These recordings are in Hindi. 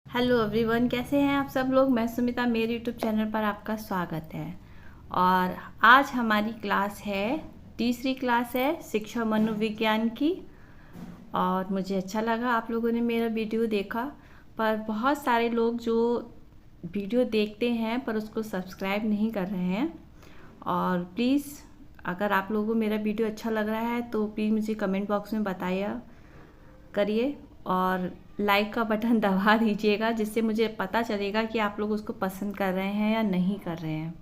हेलो एवरीवन, कैसे हैं आप सब लोग। मैं सुमिता, मेरे यूट्यूब चैनल पर आपका स्वागत है। और आज हमारी क्लास है, तीसरी क्लास है शिक्षा मनोविज्ञान की। और मुझे अच्छा लगा आप लोगों ने मेरा वीडियो देखा, पर बहुत सारे लोग जो वीडियो देखते हैं पर उसको सब्सक्राइब नहीं कर रहे हैं। और प्लीज़ अगर आप लोगों को मेरा वीडियो अच्छा लग रहा है तो प्लीज़ मुझे कमेंट बॉक्स में बताइए करिए और लाइक का बटन दबा दीजिएगा, जिससे मुझे पता चलेगा कि आप लोग उसको पसंद कर रहे हैं या नहीं कर रहे हैं।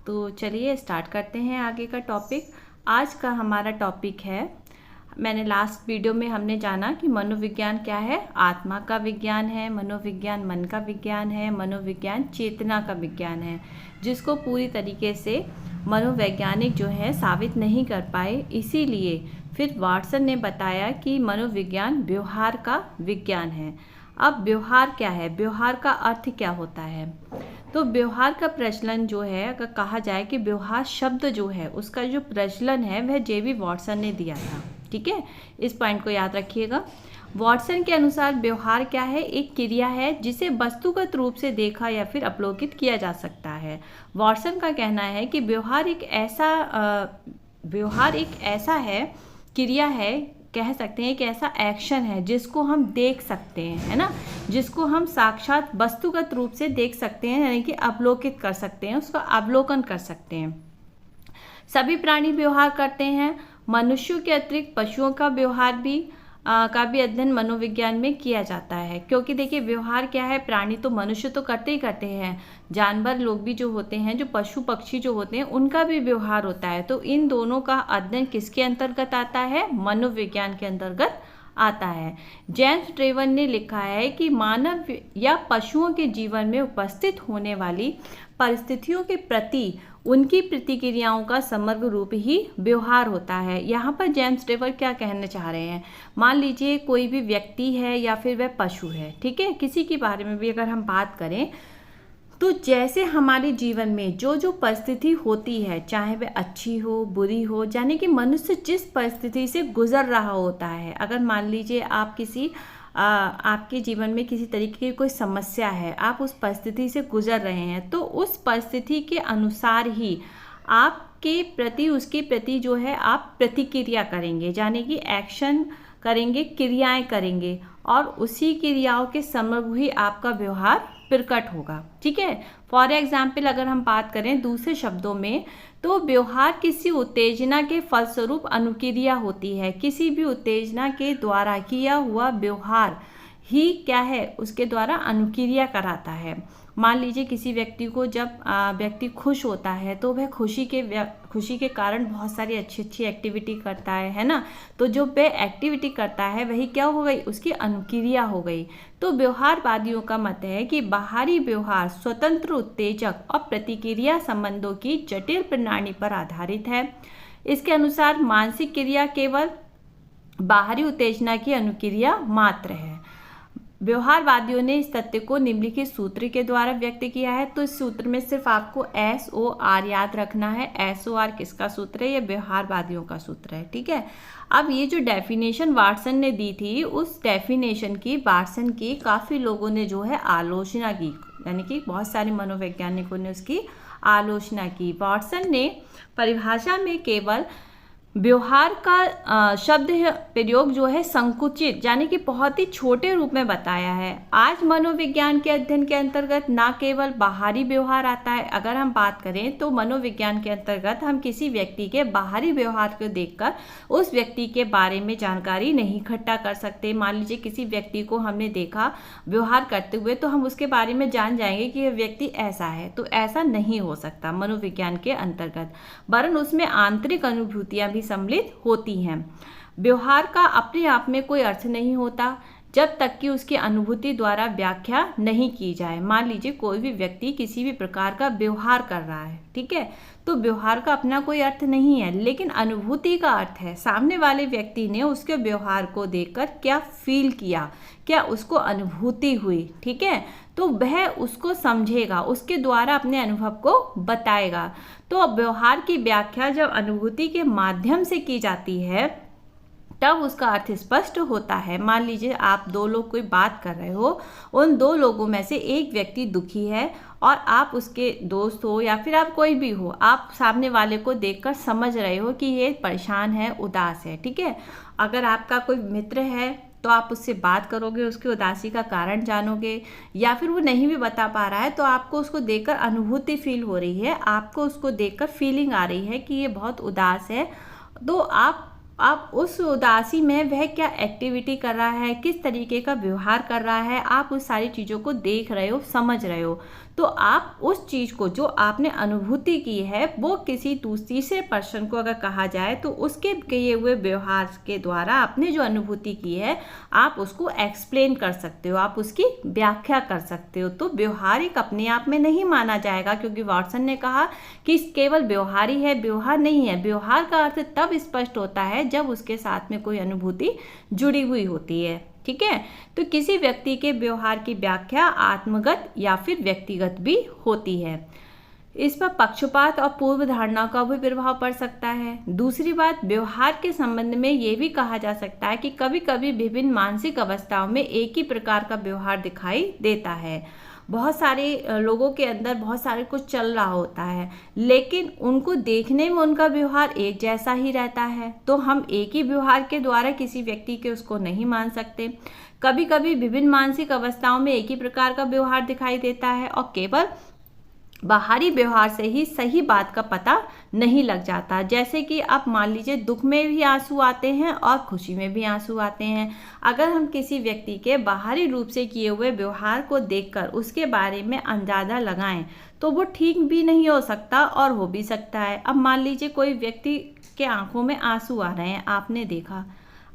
तो चलिए स्टार्ट करते हैं आगे का टॉपिक। आज का हमारा टॉपिक है, मैंने लास्ट वीडियो में हमने जाना कि मनोविज्ञान क्या है। आत्मा का विज्ञान है, मनोविज्ञान मन का विज्ञान है, मनोविज्ञान चेतना का विज्ञान है, जिसको पूरी तरीके से मनोवैज्ञानिक जो है साबित नहीं कर पाए। इसीलिए फिर वाटसन ने बताया कि मनोविज्ञान व्यवहार का विज्ञान है। अब व्यवहार क्या है, व्यवहार का अर्थ क्या होता है। तो व्यवहार का प्रचलन जो है, अगर कहा जाए कि व्यवहार शब्द जो है उसका जो प्रचलन है वह जे.बी. वाटसन ने दिया था। ठीक है, इस पॉइंट को याद रखिएगा। वाटसन के अनुसार व्यवहार क्या है, एक क्रिया है जिसे वस्तुगत रूप से देखा या फिर अवलोकित किया जा सकता है। वाटसन का कहना है कि व्यवहार एक ऐसा है, क्रिया है, कह सकते हैं कि ऐसा एक्शन है जिसको हम देख सकते हैं, है ना, जिसको हम साक्षात वस्तुगत रूप से देख सकते हैं, यानी कि अवलोकित कर सकते हैं, उसका अवलोकन कर सकते हैं। सभी प्राणी व्यवहार करते हैं। मनुष्यों के अतिरिक्त पशुओं का व्यवहार का भी अध्ययन मनोविज्ञान में किया जाता है। क्योंकि देखिए व्यवहार क्या है, प्राणी तो मनुष्य तो करते ही करते हैं, जानवर लोग भी जो होते हैं, जो पशु पक्षी जो होते हैं, उनका भी व्यवहार होता है। तो इन दोनों का अध्ययन किसके अंतर्गत आता है, मनोविज्ञान के अंतर्गत आता है। जेम्स ट्रेवर ने लिखा है कि मानव या पशुओं के जीवन में उपस्थित होने वाली परिस्थितियों के प्रति उनकी प्रतिक्रियाओं का समग्र रूप ही व्यवहार होता है। यहाँ पर जेम्स ट्रेवर क्या कहना चाह रहे हैं, मान लीजिए कोई भी व्यक्ति है या फिर वह पशु है, ठीक है, किसी के बारे में भी अगर हम बात करें तो जैसे हमारे जीवन में जो जो परिस्थिति होती है, चाहे वह अच्छी हो बुरी हो, यानी कि मनुष्य जिस परिस्थिति से गुजर रहा होता है, अगर मान लीजिए आप आपके जीवन में किसी तरीके की कोई समस्या है, आप उस परिस्थिति से गुजर रहे हैं, तो उस परिस्थिति के अनुसार ही आपके प्रति, उसके प्रति जो है आप प्रतिक्रिया करेंगे, यानी कि एक्शन करेंगे, क्रियाएं करेंगे, और उसी क्रियाओं के समग्र ही आपका व्यवहार प्रकट होगा। ठीक है, फॉर एग्जाम्पल अगर हम बात करें दूसरे शब्दों में, तो व्यवहार किसी उत्तेजना के फलस्वरूप अनुक्रिया होती है। किसी भी उत्तेजना के द्वारा किया हुआ व्यवहार ही क्या है, उसके द्वारा अनुक्रिया कराता है। मान लीजिए किसी व्यक्ति को, जब व्यक्ति खुश होता है तो वह खुशी के कारण बहुत सारी अच्छी अच्छी एक्टिविटी करता है ना। तो जो वह एक्टिविटी करता है वही क्या हो गई, उसकी अनुक्रिया हो गई। तो व्यवहारवादियों का मत है कि बाहरी व्यवहार स्वतंत्र उत्तेजक और प्रतिक्रिया संबंधों की जटिल प्रणाली पर आधारित है। इसके अनुसार मानसिक क्रिया केवल बाहरी उत्तेजना की अनुक्रिया मात्र है। व्यवहारवादियों ने इस तथ्य को निम्नलिखित सूत्र के द्वारा व्यक्त किया है। तो इस सूत्र में सिर्फ आपको SOR याद रखना है। SOR किसका सूत्र है, ये व्यवहारवादियों का सूत्र है। ठीक है, अब ये जो डेफिनेशन वाटसन ने दी थी, उस डेफिनेशन की वाटसन की काफ़ी लोगों ने जो है आलोचना की, यानी कि बहुत सारे मनोवैज्ञानिकों ने उसकी आलोचना की। वाटसन ने परिभाषा में केवल व्यवहार का शब्द प्रयोग जो है संकुचित, यानी कि बहुत ही छोटे रूप में बताया है। आज मनोविज्ञान के अध्ययन के अंतर्गत ना केवल बाहरी व्यवहार आता है, अगर हम बात करें तो मनोविज्ञान के अंतर्गत हम किसी व्यक्ति के बाहरी व्यवहार को देखकर उस व्यक्ति के बारे में जानकारी नहीं इकट्ठा कर सकते। मान लीजिए किसी व्यक्ति को हमने देखा व्यवहार करते हुए, तो हम उसके बारे में जान जाएंगे कि यह व्यक्ति ऐसा है, तो ऐसा नहीं हो सकता मनोविज्ञान के अंतर्गत, वरन उसमें आंतरिक अनुभूतियां भी सम्मिलित होती हैं। व्यवहार का अपने आप में कोई अर्थ नहीं होता जब तक कि उसकी अनुभूति द्वारा व्याख्या नहीं की जाए। मान लीजिए कोई भी व्यक्ति किसी भी प्रकार का व्यवहार कर रहा है, ठीक है, तो व्यवहार का अपना कोई अर्थ नहीं है, लेकिन अनुभूति का अर्थ है। सामने वाले व्यक्ति ने उसके व्यवहार को देखकर क्या फील किया, क्या उसको अनुभूति हुई, ठीक है, तो वह उसको समझेगा, उसके द्वारा अपने अनुभव को बताएगा। तो व्यवहार की व्याख्या जब अनुभूति के माध्यम से की जाती है तब उसका अर्थ स्पष्ट होता है। मान लीजिए आप दो लोग कोई बात कर रहे हो, उन दो लोगों में से एक व्यक्ति दुखी है और आप उसके दोस्त हो या फिर आप कोई भी हो, आप सामने वाले को देखकर समझ रहे हो कि ये परेशान है, उदास है, ठीक है। अगर आपका कोई मित्र है तो आप उससे बात करोगे, उसकी उदासी का कारण जानोगे, या फिर वो नहीं भी बता पा रहा है तो आपको उसको देखकर अनुभूति फील हो रही है, आपको उसको देखकर फीलिंग आ रही है कि ये बहुत उदास है। तो आप उस उदासी में वह क्या एक्टिविटी कर रहा है, किस तरीके का व्यवहार कर रहा है, आप उस सारी चीज़ों को देख रहे हो, समझ रहे हो। तो आप उस चीज़ को जो आपने अनुभूति की है वो किसी तीसरे पर्सन को अगर कहा जाए तो उसके किए हुए व्यवहार के द्वारा आपने जो अनुभूति की है आप उसको एक्सप्लेन कर सकते हो, आप उसकी व्याख्या कर सकते हो। तो व्यवहारिक अपने आप में नहीं माना जाएगा, क्योंकि वाटसन ने कहा कि केवल व्यवहार ही है, व्यवहार नहीं है। व्यवहार का अर्थ तब स्पष्ट होता है जब उसके साथ में कोई अनुभूति जुड़ी हुई होती है, ठीक है। तो किसी व्यक्ति के व्यवहार की व्याख्या आत्मगत या फिर व्यक्तिगत भी होती है। इस पर पक्षपात और पूर्व धारणा का भी प्रभाव पड़ सकता है। दूसरी बात, व्यवहार के संबंध में ये भी कहा जा सकता है कि कभी कभी विभिन्न मानसिक अवस्थाओं में एक ही प्रकार का व्यवहार दिखाई देता है। बहुत सारे लोगों के अंदर बहुत सारे कुछ चल रहा होता है, लेकिन उनको देखने में उनका व्यवहार एक जैसा ही रहता है। तो हम एक ही व्यवहार के द्वारा किसी व्यक्ति के उसको नहीं मान सकते। कभी कभी विभिन्न मानसिक अवस्थाओं में एक ही प्रकार का व्यवहार दिखाई देता है और केवल बाहरी व्यवहार से ही सही बात का पता नहीं लग जाता। जैसे कि आप मान लीजिए दुख में भी आंसू आते हैं और खुशी में भी आंसू आते हैं। अगर हम किसी व्यक्ति के बाहरी रूप से किए हुए व्यवहार को देखकर उसके बारे में अंदाजा लगाएं तो वो ठीक भी नहीं हो सकता और हो भी सकता है। अब मान लीजिए कोई व्यक्ति के आंखों में आंसू आ रहे हैं, आपने देखा,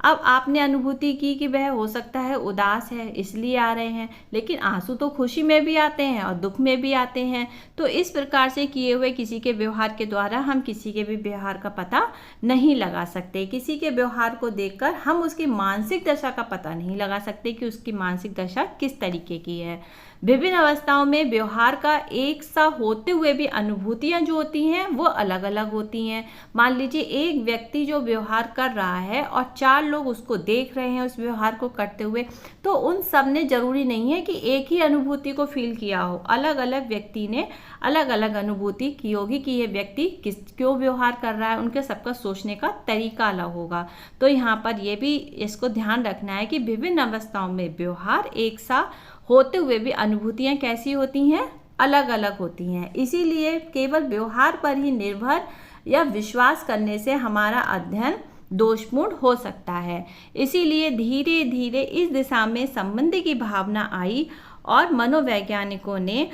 अब आपने अनुभूति की कि वह हो सकता है उदास है इसलिए आ रहे हैं, लेकिन आंसू तो खुशी में भी आते हैं और दुख में भी आते हैं। तो इस प्रकार से किए हुए किसी के व्यवहार के द्वारा हम किसी के भी व्यवहार का पता नहीं लगा सकते। किसी के व्यवहार को देखकर हम उसकी मानसिक दशा का पता नहीं लगा सकते कि उसकी मानसिक दशा किस तरीके की है। विभिन्न अवस्थाओं में व्यवहार का एक सा होते हुए भी अनुभूतियां जो होती हैं वो अलग अलग होती हैं। मान लीजिए एक व्यक्ति जो व्यवहार कर रहा है और चार लोग उसको देख रहे हैं उस व्यवहार को करते हुए, तो उन सब ने जरूरी नहीं है कि एक ही अनुभूति को फील किया हो। अलग अलग व्यक्ति ने अलग अलग अनुभूति की होगी कि ये व्यक्ति क्यों व्यवहार कर रहा है, उनके सबका सोचने का तरीका अलग होगा। तो यहाँ पर ये भी इसको ध्यान रखना है कि विभिन्न अवस्थाओं में व्यवहार एक सा होते हुए भी अनुभूतियां कैसी होती हैं, अलग अलग होती हैं। इसीलिए केवल व्यवहार पर ही निर्भर या विश्वास करने से हमारा अध्ययन दोषपूर्ण हो सकता है। इसीलिए धीरे धीरे इस दिशा में संबंध की भावना आई और मनोवैज्ञानिकों ने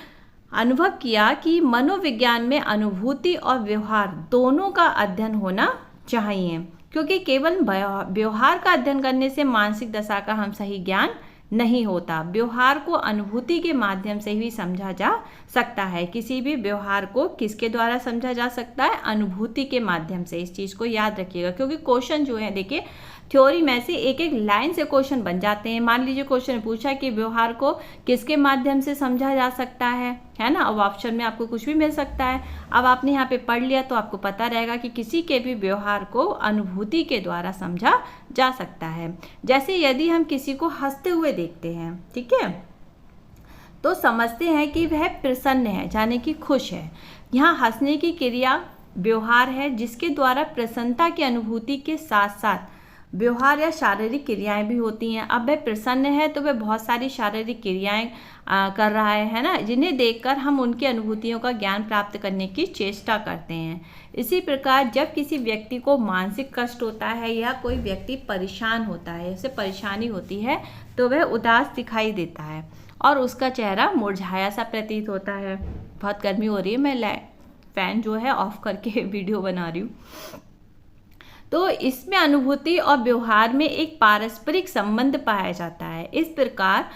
अनुभव किया कि मनोविज्ञान में अनुभूति और व्यवहार दोनों का अध्ययन होना चाहिए, क्योंकि केवल व्यवहार का अध्ययन करने से मानसिक दशा का हम सही ज्ञान नहीं होता। व्यवहार को अनुभूति के माध्यम से ही समझा जा सकता है। किसी भी व्यवहार को किसके द्वारा समझा जा सकता है, अनुभूति के माध्यम से। इस चीज़ को याद रखिएगा, क्योंकि क्वेश्चन जो है देखिए थ्योरी में से एक एक लाइन से क्वेश्चन बन जाते हैं। मान लीजिए क्वेश्चन पूछा कि व्यवहार को किसके माध्यम से समझा जा सकता है ना। अब ऑप्शन में आपको कुछ भी मिल सकता है। अब आपने यहाँ पे पढ़ लिया तो आपको पता रहेगा कि किसी के भी व्यवहार को अनुभूति के द्वारा समझा जा सकता है। जैसे यदि हम किसी को हंसते हुए देखते हैं, ठीक है, तो समझते हैं कि वह प्रसन्न है, यानी कि खुश है। यहाँ हंसने की क्रिया व्यवहार है जिसके द्वारा प्रसन्नता की अनुभूति के साथ साथ व्यवहार या शारीरिक क्रियाएं भी होती हैं। अब वह प्रसन्न है तो वह बहुत सारी शारीरिक क्रियाएं कर रहा है ना, जिन्हें देखकर हम उनकी अनुभूतियों का ज्ञान प्राप्त करने की चेष्टा करते हैं। इसी प्रकार जब किसी व्यक्ति को मानसिक कष्ट होता है या कोई व्यक्ति परेशान होता है, उसे परेशानी होती है, तो वह उदास दिखाई देता है और उसका चेहरा मुरझाया सा प्रतीत होता है। बहुत गर्मी हो रही है, मैं फैन जो है ऑफ करके वीडियो बना रही हूँ। तो इसमें अनुभूति और व्यवहार में एक पारस्परिक संबंध पाया जाता है। इस प्रकार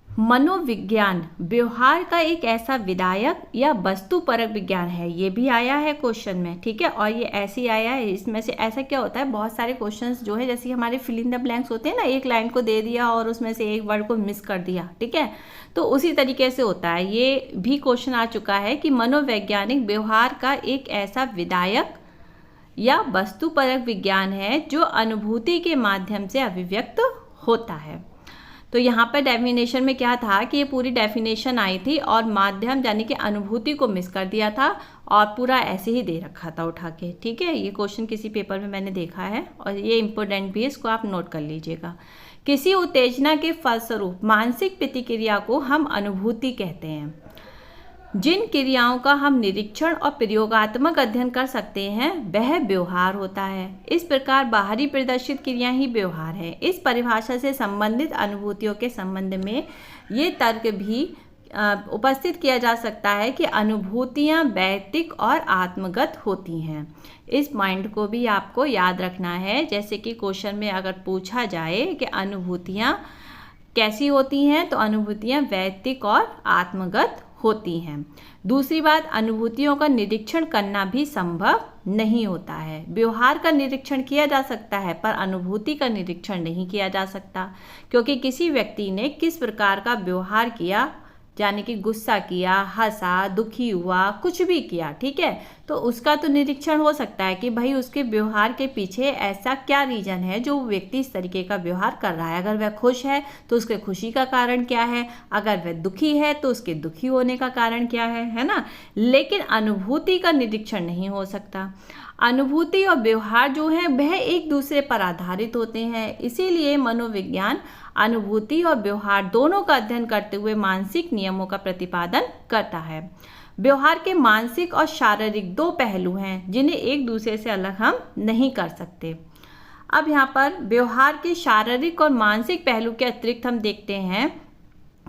मनोविज्ञान व्यवहार का एक ऐसा विधायक या वस्तुपरक विज्ञान है। ये भी आया है क्वेश्चन में, ठीक है, और ये ऐसे ही आया है। इसमें से ऐसा क्या होता है, बहुत सारे क्वेश्चंस जो है जैसे हमारे फिल इन द ब्लैंक्स होते हैं ना, एक लाइन को दे दिया और उसमें से एक वर्ड को मिस कर दिया, ठीक है, तो उसी तरीके से होता है। ये भी क्वेश्चन आ चुका है कि मनोवैज्ञानिक व्यवहार का एक ऐसा विधायक या वस्तुपरक विज्ञान है जो अनुभूति के माध्यम से अभिव्यक्त होता है। तो यहाँ पर डेफिनेशन में क्या था कि ये पूरी डेफिनेशन आई थी और माध्यम यानी कि अनुभूति को मिस कर दिया था और पूरा ऐसे ही दे रखा था उठा के। ठीक है, ये क्वेश्चन किसी पेपर में मैंने देखा है और ये इम्पोर्टेंट भी है, इसको आप नोट कर लीजिएगा। किसी उत्तेजना के फलस्वरूप मानसिक प्रतिक्रिया को हम अनुभूति कहते हैं। जिन क्रियाओं का हम निरीक्षण और प्रयोगात्मक अध्ययन कर सकते हैं वह व्यवहार होता है। इस प्रकार बाहरी प्रदर्शित क्रिया ही व्यवहार है। इस परिभाषा से संबंधित अनुभूतियों के संबंध में ये तर्क भी उपस्थित किया जा सकता है कि अनुभूतियाँ वैयक्तिक और आत्मगत होती हैं। इस पॉइंट को भी आपको याद रखना है। जैसे कि क्वेश्चन में अगर पूछा जाए कि अनुभूतियाँ कैसी होती हैं, तो अनुभूतियाँ वैयक्तिक और आत्मगत होती हैं। दूसरी बात, अनुभूतियों का निरीक्षण करना भी संभव नहीं होता है। व्यवहार का निरीक्षण किया जा सकता है पर अनुभूति का निरीक्षण नहीं किया जा सकता, क्योंकि किसी व्यक्ति ने किस प्रकार का व्यवहार किया, यानी कि गुस्सा किया, हंसा, दुखी हुआ, कुछ भी किया, ठीक है, तो उसका तो निरीक्षण हो सकता है कि भाई उसके व्यवहार के पीछे ऐसा क्या रीजन है जो व्यक्ति इस तरीके का व्यवहार कर रहा है। अगर वह खुश है तो उसके खुशी का कारण क्या है, अगर वह दुखी है तो उसके दुखी होने का कारण क्या है ना। लेकिन अनुभूति का निरीक्षण नहीं हो सकता। अनुभूति और व्यवहार जो है वह एक दूसरे पर आधारित होते हैं। इसीलिए मनोविज्ञान अनुभूति और व्यवहार दोनों का अध्ययन करते हुए मानसिक नियमों का प्रतिपादन करता है। व्यवहार के मानसिक और शारीरिक दो पहलू हैं जिन्हें एक दूसरे से अलग हम नहीं कर सकते। अब यहाँ पर व्यवहार के शारीरिक और मानसिक पहलू के अतिरिक्त हम देखते हैं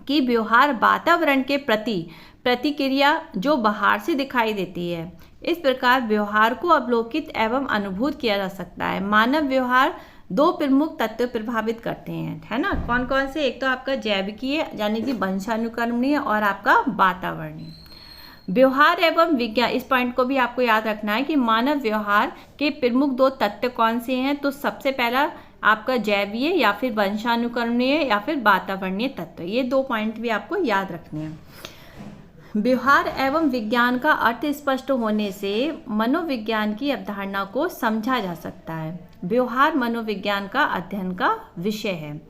कि व्यवहार वातावरण के प्रति प्रतिक्रिया जो बाहर से दिखाई देती है। इस प्रकार व्यवहार को अवलोकित एवं अनुभूत किया जा सकता है। मानव व्यवहार दो प्रमुख तत्व प्रभावित करते हैं, है ना। कौन कौन से? एक तो आपका जैविकीय यानी कि वंशानुक्रमणीय और आपका वातावरणीय। व्यवहार एवं विज्ञान, इस पॉइंट को भी आपको याद रखना है कि मानव व्यवहार के प्रमुख दो तत्व कौन से हैं। तो सबसे पहला आपका जैवीय या फिर वंशानुक्रमणीय या फिर वातावरणीय तत्व, ये दो पॉइंट भी आपको याद रखने हैं। व्यवहार एवं विज्ञान का अर्थ स्पष्ट होने से मनोविज्ञान की अवधारणा को समझा जा सकता है। व्यवहार मनोविज्ञान का अध्ययन का विषय है।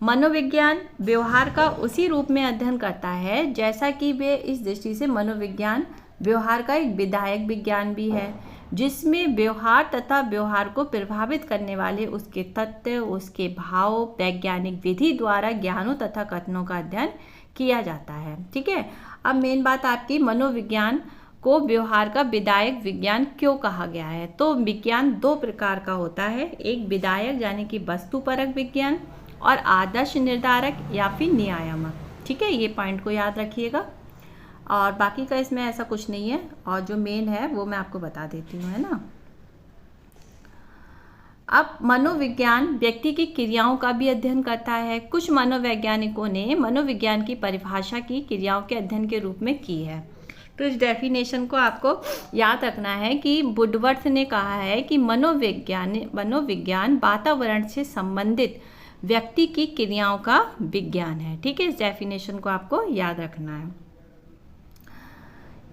मनोविज्ञान व्यवहार का उसी रूप में अध्ययन करता है जैसा कि वे, इस दृष्टि से मनोविज्ञान व्यवहार का एक विधायक विज्ञान भी है, जिसमें व्यवहार तथा व्यवहार को प्रभावित करने वाले उसके तत्व, उसके भाव वैज्ञानिक विधि द्वारा ज्ञानों तथा कथनों का अध्ययन किया जाता है। ठीक है, अब मेन बात आपकी, मनोविज्ञान को व्यवहार का विधायक विज्ञान क्यों कहा गया है। तो विज्ञान दो प्रकार का होता है, एक विधायक यानी कि वस्तुपरक विज्ञान और आदर्श निर्धारक या फिर न्यायात्मक। ठीक है, ये पॉइंट को याद रखिएगा और बाकी का इसमें ऐसा कुछ नहीं है और जो मेन है वो मैं आपको बता देती हूँ, है ना। अब मनोविज्ञान व्यक्ति की क्रियाओं का भी अध्ययन करता है। कुछ मनोवैज्ञानिकों ने मनोविज्ञान की परिभाषा की क्रियाओं के अध्ययन के रूप में की है। तो इस डेफिनेशन को आपको याद रखना है कि वुडवर्थ ने कहा है कि मनोविज्ञान वातावरण से संबंधित व्यक्ति की क्रियाओं का विज्ञान है। ठीक है, इस डेफिनेशन को आपको याद रखना है।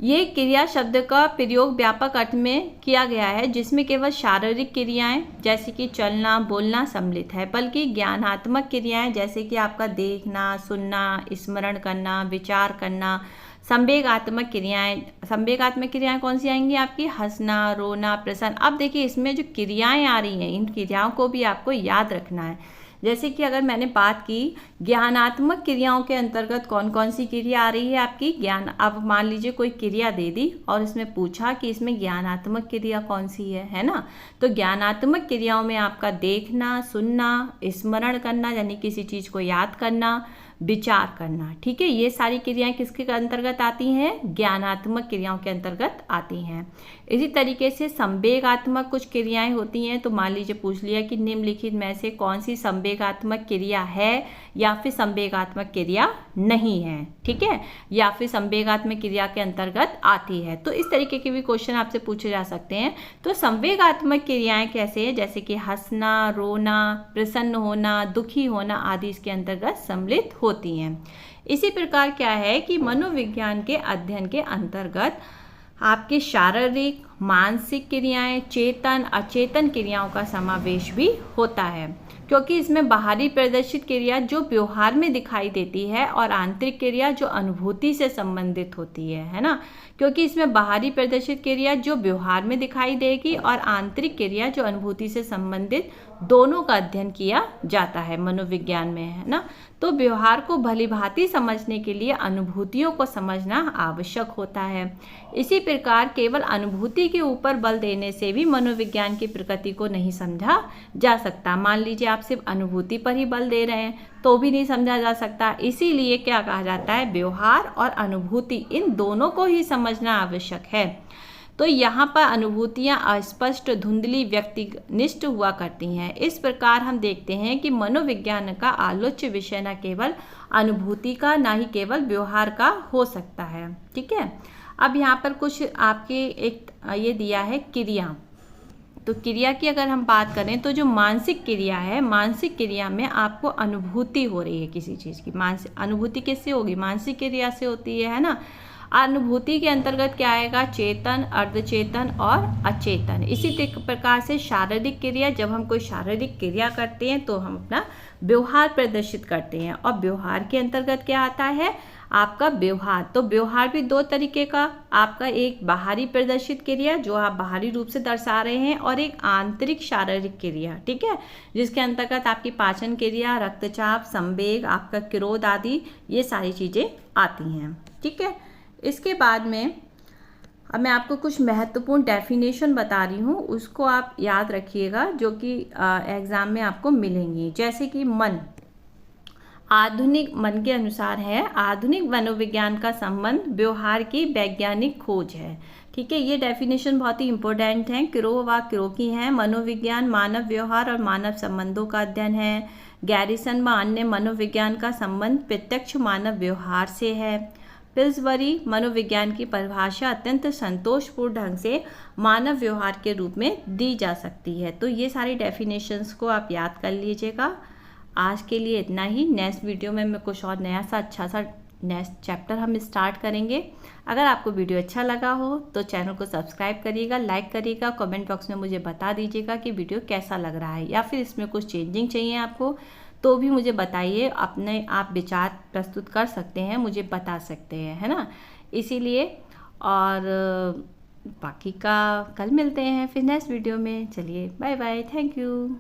ये क्रिया शब्द का प्रयोग व्यापक अर्थ में किया गया है, जिसमें केवल शारीरिक क्रियाएं जैसे कि चलना बोलना सम्मिलित है, बल्कि ज्ञानात्मक क्रियाएं जैसे कि आपका देखना, सुनना, स्मरण करना, विचार करना, संवेगात्मक क्रियाएं कौन सी आएंगी आपकी? हंसना, रोना, प्रसन्न। अब देखिए इसमें जो क्रियाएं आ रही हैं, इन क्रियाओं को भी आपको याद रखना है। जैसे कि अगर मैंने बात की ज्ञानात्मक क्रियाओं के अंतर्गत कौन कौन सी क्रिया आ रही है आपकी ज्ञान। अब मान लीजिए कोई क्रिया दे दी और इसमें पूछा कि इसमें ज्ञानात्मक क्रिया कौन सी है ना। तो ज्ञानात्मक क्रियाओं में आपका देखना, सुनना, स्मरण करना यानी किसी चीज़ को याद करना, विचार करना। ठीक है, ये सारी क्रियाएं किसके अंतर्गत आती हैं? ज्ञानात्मक क्रियाओं के अंतर्गत आती हैं। इसी तरीके से संवेगात्मक कुछ क्रियाएं होती हैं। तो मान लीजिए पूछ लिया कि निम्नलिखित में से कौन सी संवेगात्मक क्रिया है या फिर संवेगात्मक क्रिया नहीं है। ठीक है, या फिर संवेगात्मक क्रिया के अंतर्गत आती है। तो इस तरीके के भी क्वेश्चन आपसे पूछे जा सकते हैं। तो संवेगात्मक क्रियाएं कैसे हैं? जैसे कि हंसना, रोना, प्रसन्न होना, दुखी होना आदि इसके अंतर्गत सम्मिलित होती हैं। इसी प्रकार क्या है कि मनोविज्ञान के अध्ययन के अंतर्गत आपके शारीरिक, मानसिक क्रियाएं, चेतन, अचेतन क्रियाओं का समावेश भी होता है, क्योंकि इसमें बाहरी प्रदर्शित क्रिया जो व्यवहार में दिखाई देती है और आंतरिक क्रिया जो अनुभूति से संबंधित होती है ना। क्योंकि इसमें बाहरी प्रदर्शित क्रिया जो व्यवहार में दिखाई देगी और आंतरिक क्रिया जो अनुभूति से संबंधित, दोनों का अध्ययन किया जाता है मनोविज्ञान में, है ना। तो व्यवहार को भलीभांति समझने के लिए अनुभूतियों को समझना आवश्यक होता है। इसी प्रकार केवल अनुभूति के ऊपर बल देने से भी मनोविज्ञान की प्रकृति को नहीं समझा जा सकता। मान लीजिए आप सिर्फ अनुभूति पर ही बल दे रहे हैं तो भी नहीं समझा जा सकता। इसीलिए क्या कहा जाता है, व्यवहार और अनुभूति इन दोनों को ही समझना आवश्यक है। तो यहाँ पर अनुभूतियाँ अस्पष्ट, धुंधली, व्यक्तिनिष्ठ हुआ करती हैं। इस प्रकार हम देखते हैं कि मनोविज्ञान का आलोच्य विषय न केवल अनुभूति का, ना ही केवल व्यवहार का हो सकता है। ठीक है, अब यहाँ पर कुछ आपके एक ये दिया है क्रिया। तो क्रिया की अगर हम बात करें तो जो मानसिक क्रिया है, मानसिक क्रिया में आपको अनुभूति हो रही है किसी चीज़ की। मानसिक अनुभूति किससे होगी, मानसिक क्रिया से होती है ना। अनुभूति के अंतर्गत क्या आएगा, चेतन, अर्धचेतन और अचेतन। इसी प्रकार से शारीरिक क्रिया, जब हम कोई शारीरिक क्रिया करते हैं तो हम अपना व्यवहार प्रदर्शित करते हैं, और व्यवहार के अंतर्गत क्या आता है, आपका व्यवहार। तो व्यवहार भी दो तरीके का, आपका एक बाहरी प्रदर्शित क्रिया जो आप बाहरी रूप से दर्शा रहे हैं, और एक आंतरिक शारीरिक क्रिया, ठीक है, जिसके अंतर्गत आपकी पाचन क्रिया, रक्तचाप, संवेग, आपका क्रोध आदि ये सारी चीज़ें आती हैं। ठीक है, इसके बाद में अब मैं आपको कुछ महत्वपूर्ण डेफिनेशन बता रही हूँ, उसको आप याद रखिएगा, जो कि एग्ज़ाम में आपको मिलेंगी। जैसे कि मन, आधुनिक मन के अनुसार है, आधुनिक मनोविज्ञान का संबंध व्यवहार की वैज्ञानिक खोज है। ठीक है, ये डेफिनेशन बहुत ही इंपॉर्टेंट है। क्रो व क्रो की हैं, मनोविज्ञान मानव व्यवहार और मानव संबंधों का अध्ययन है। गैरिसन व अन्य मनोविज्ञान का संबंध प्रत्यक्ष मानव व्यवहार से है। पिल्सबरी, मनोविज्ञान की परिभाषा अत्यंत संतोषपूर्ण ढंग से मानव व्यवहार के रूप में दी जा सकती है। तो ये सारी डेफिनेशंस को आप याद कर लीजिएगा। आज के लिए इतना ही। नेक्स्ट वीडियो में मैं कुछ और नया सा अच्छा सा नेक्स्ट चैप्टर हम स्टार्ट करेंगे। अगर आपको वीडियो अच्छा लगा हो तो चैनल को सब्सक्राइब करिएगा, लाइक करिएगा, कमेंट बॉक्स में मुझे बता दीजिएगा कि वीडियो कैसा लग रहा है, या फिर इसमें कुछ चेंजिंग चाहिए आपको तो भी मुझे बताइए। अपने आप विचार प्रस्तुत कर सकते हैं, मुझे बता सकते हैं, है ना। इसीलिए, और बाकी का कल मिलते हैं फिर नेक्स्ट वीडियो में। चलिए, बाय बाय, थैंक यू।